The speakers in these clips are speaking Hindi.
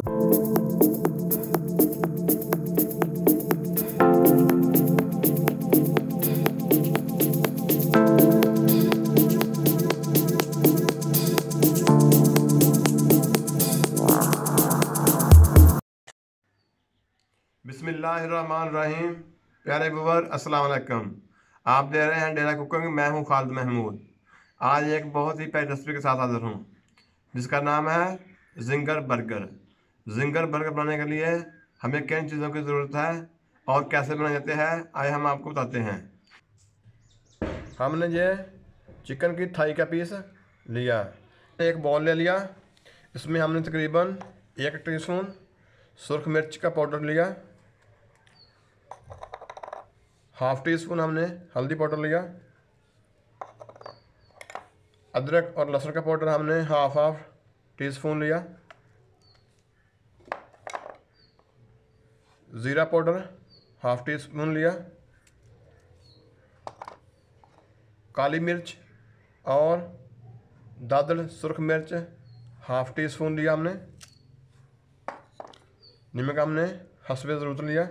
बिस्मिल्लाहिर्रहमानिर्रहीम। प्यारे व्यूअर, अस्सलाम वालेकुम। आप दे रहे हैं डेरा कुकिंग। मैं हूं खालिद महमूद। आज एक बहुत ही प्यारी रेसिपी के साथ हाजिर हूं जिसका नाम है जिंगर बर्गर। जिंगर बर्गर बनाने के लिए हमें किन चीज़ों की ज़रूरत है और कैसे बनाए जाते हैं, आइए हम आपको बताते हैं। हमने ये चिकन की थाई का पीस लिया, एक बॉल ले लिया। इसमें हमने तकरीबन 1 टीस्पून सुरख मिर्च का पाउडर लिया, हाफ टी स्पून हमने हल्दी पाउडर लिया, अदरक और लहसुन का पाउडर हमने हाफ टी स्पून लिया, ज़ीरा पाउडर हाफ टी स्पून लिया, काली मिर्च और दादड़ सुरख मिर्च हाफ टी स्पून लिया हमने, नमक हमने हस्बे ज़रूरत लिया।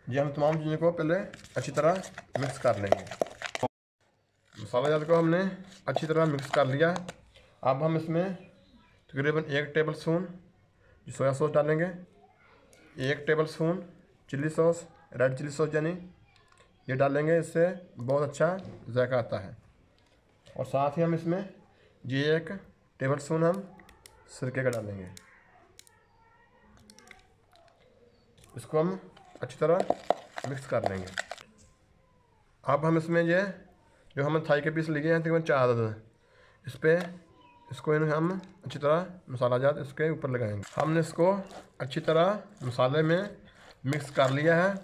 ये हम तमाम चीज़ों को पहले अच्छी तरह मिक्स कर लेंगे। मसाला जात को हमने अच्छी तरह मिक्स कर लिया। अब हम इसमें तकरीबन 1 टेबल स्पून सोया सॉस डालेंगे, 1 tablespoon chilli sauce, red chilli sauce यानी ये डालेंगे, इससे बहुत अच्छा जायका आता है। और साथ ही हम इसमें ये 1 टेबल स्पून हम सिरके का डालेंगे। इसको हम अच्छी तरह मिक्स कर लेंगे। अब हम इसमें ये जो हम थाई के पीस लिए हैं तकरीबन 4 अदद, इस पर इसको हम अच्छी तरह मसाला जात इसके ऊपर लगाएंगे। हमने इसको अच्छी तरह मसाले में मिक्स कर लिया है।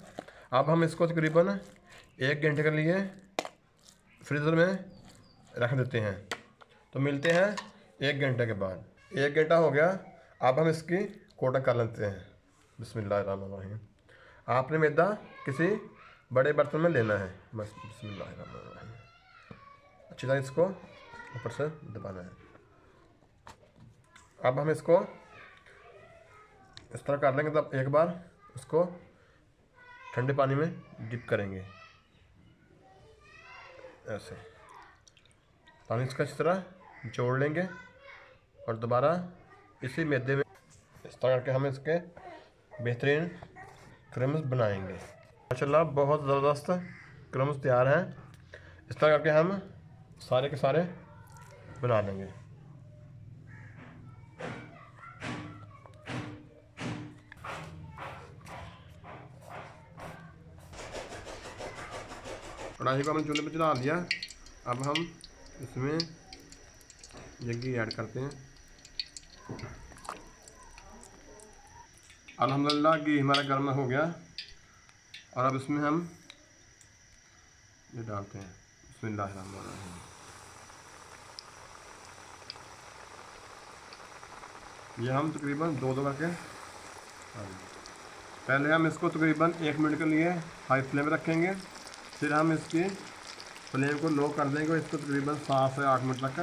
अब हम इसको तकरीबन 1 घंटे के लिए फ्रीज़र में रख देते हैं। तो मिलते हैं 1 घंटे के बाद। 1 घंटा हो गया। अब हम इसकी कोटिंग कर लेते हैं। बिस्मिल्लाहिर्रहमानिर्रहीम। आपने मैदा किसी बड़े बर्तन में लेना है, बस बिस्मिल्लाहिर्रहमानिर्रहीम। अच्छी तरह इसको ऊपर से दबाना है। अब हम इसको इस तरह कर लेंगे, तब एक बार इसको ठंडे पानी में डिप करेंगे। ऐसे पानी इसका इस तरह जोड़ लेंगे और दोबारा इसी मैदे में इस तरह करके हम इसके बेहतरीन क्रम्स बनाएंगे। माशाल्लाह बहुत ज़बरदस्त क्रम्स तैयार हैं। इस तरह करके हम सारे के सारे बना लेंगे। कढ़ाई को हमने चूल्हे पर चढ़ा दिया। अब हम इसमें घी ऐड करते हैं। अल्हम्दुलिल्लाह घी हमारा गर्म हो गया और अब इसमें हम ये डालते हैं। बिस्मिल्लाहिर्रहमानिर्रहीम। ये हम तकरीबन 2 करके पहले हम इसको तकरीबन 1 मिनट के लिए हाई फ्लेम रखेंगे, फिर हम इसकी फ्लेम को लो कर देंगे। इसको तकरीबन 7 से 8 मिनट तक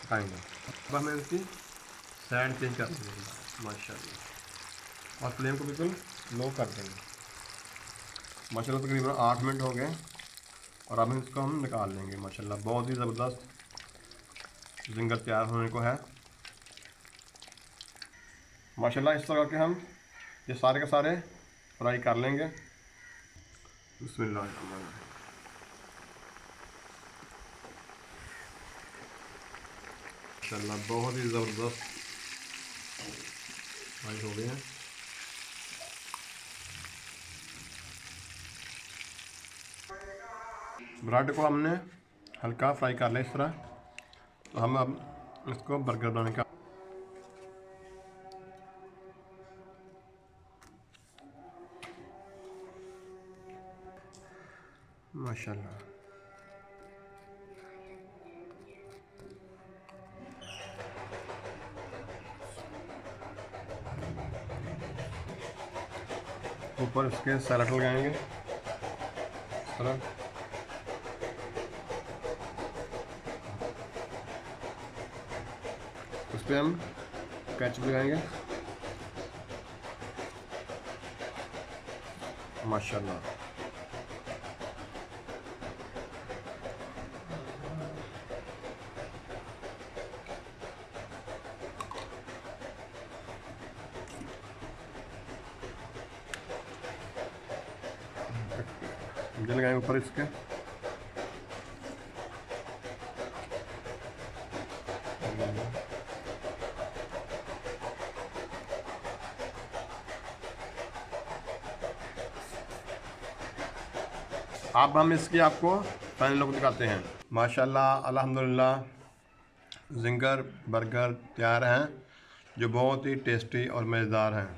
पकाएंगे। अब हमें इसकी साइड चेंज कर देंगे माशाल्लाह और फ्लेम को बिल्कुल लो कर देंगे। माशाल्लाह तकरीबन 8 मिनट हो गए और अब इसको हम निकाल लेंगे। माशाल्लाह बहुत ही ज़बरदस्त जिंगर तैयार होने को है। माशाल्लाह इस तरह के हम ये सारे के सारे फ्राई कर लेंगे। बिस्मिल्लाहिर्रहमानिर्रहीम। माशाल्लाह बहुत ही ज़बरदस्त फ्राई हो गए हैं। ब्रेड को हमने हल्का फ्राई कर लिया इस तरह। तो हम अब इसको बर्गर बनाने का माशाल्लाह ऊपर इसके सैलेड लगाएंगे इस तरह। उस पर हम केचप लगाएंगे। माशाल्लाह। जल लगाएंगे ऊपर इसके। अब हम इसकी आपको फाइनल लुक दिखाते हैं। माशाल्लाह अल्हम्दुलिल्लाह जिंगर बर्गर तैयार हैं, जो बहुत ही टेस्टी और मज़ेदार हैं।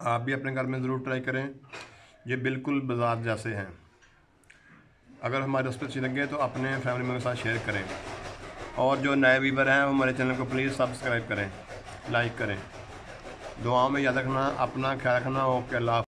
आप भी अपने घर में ज़रूर ट्राई करें, ये बिल्कुल बाज़ार जैसे हैं। अगर हमारी रेसिपी अच्छी लगे तो अपने फैमिली मेम्बर के साथ शेयर करें, और जो नए व्यूवर हैं वो हमारे चैनल को प्लीज़ सब्सक्राइब करें, लाइक करें। दुआओं में याद रखना, अपना ख्याल रखना। ओके, अल्लाह।